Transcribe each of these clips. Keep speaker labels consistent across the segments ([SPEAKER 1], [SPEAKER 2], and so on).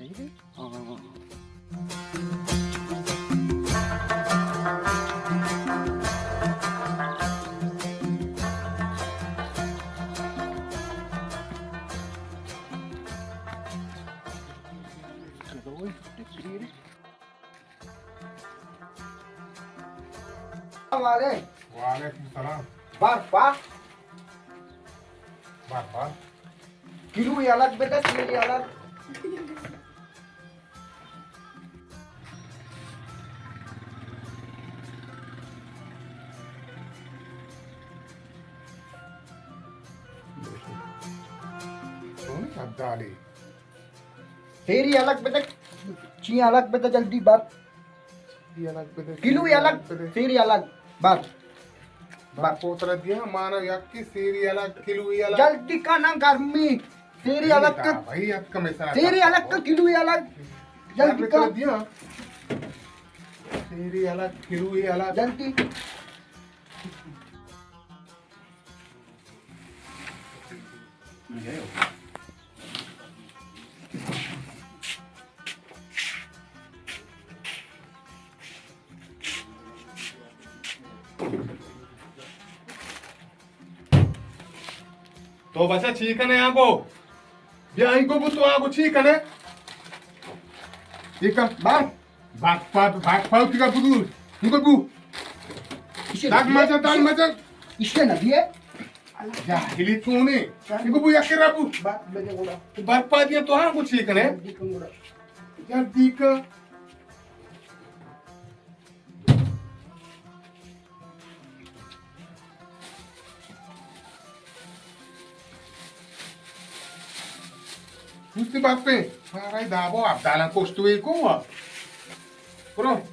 [SPEAKER 1] Really?
[SPEAKER 2] वालेकुम सलाम।
[SPEAKER 3] Barba,
[SPEAKER 2] बार
[SPEAKER 3] kilu ya alag beta, kilu ya alag.
[SPEAKER 2] Soni शब्दाली
[SPEAKER 3] Teri alag beta, chi alag beta jaldi bar.
[SPEAKER 2] ये अलग पे
[SPEAKER 3] Kilu ya alag, teri alag bar.
[SPEAKER 2] बार पोतरा दिया मानो यक्की सीरी अलग किलो ये अलग
[SPEAKER 3] Jaldi ka na garmi. Teri alag ka,
[SPEAKER 2] भाई अब कम ऐसा
[SPEAKER 3] teri alag ka kilu ya alag. Jaldi
[SPEAKER 2] कर
[SPEAKER 3] ka,
[SPEAKER 2] दिया सीरी अलग किलो ये अलग
[SPEAKER 3] jaldi.
[SPEAKER 2] तो बच्चा ठीक है ना यहाँ को या इनको बुत तो आगो ठीक है ना ठीक है
[SPEAKER 3] Bar.
[SPEAKER 2] बाग पाव ठीक है बुदू इनको बु दाग मचा
[SPEAKER 3] Isya na biye.
[SPEAKER 2] या हिली तूने इनको बु यक्के राबू
[SPEAKER 3] Bar, bege gora.
[SPEAKER 2] बाग पा दिया तो हाँ कुछ ठीक है ना
[SPEAKER 3] Jaldi ka gora.
[SPEAKER 2] यार दीका Tutti bappe, farai da boa, dalan costruir com a. Pronto.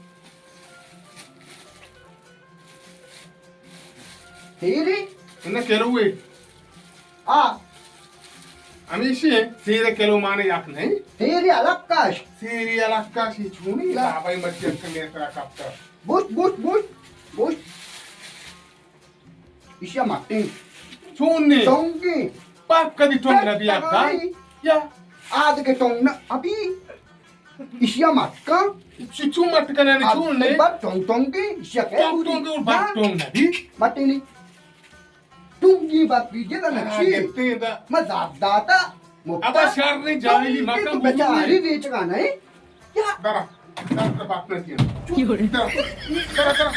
[SPEAKER 3] Teri?
[SPEAKER 2] Ainda quero ir.
[SPEAKER 3] Ah,
[SPEAKER 2] Amici, se quero mane yak nahi.
[SPEAKER 3] teri alag kash.
[SPEAKER 2] Siri alakka si chuni la vai macchia che ne tra capta.
[SPEAKER 3] Bush. Isya mating.
[SPEAKER 2] Chuni.
[SPEAKER 3] Tongi.
[SPEAKER 2] Pakka di tong na biya ka. Ya.
[SPEAKER 3] Aad ke tong na abi. Isya matka.
[SPEAKER 2] Si chumat ka na ni chuni.
[SPEAKER 3] Bar tong ki. Isya ke.
[SPEAKER 2] Tong tong ur bak tong na di.
[SPEAKER 3] Matini. Tungi bat bije da nachi.
[SPEAKER 2] Gette da.
[SPEAKER 3] Mazab data.
[SPEAKER 2] Aba shar ne jahili makam
[SPEAKER 3] बेचारी बेच का नहीं क्या
[SPEAKER 2] Dara. Dara bak na diya. Dara. Dara.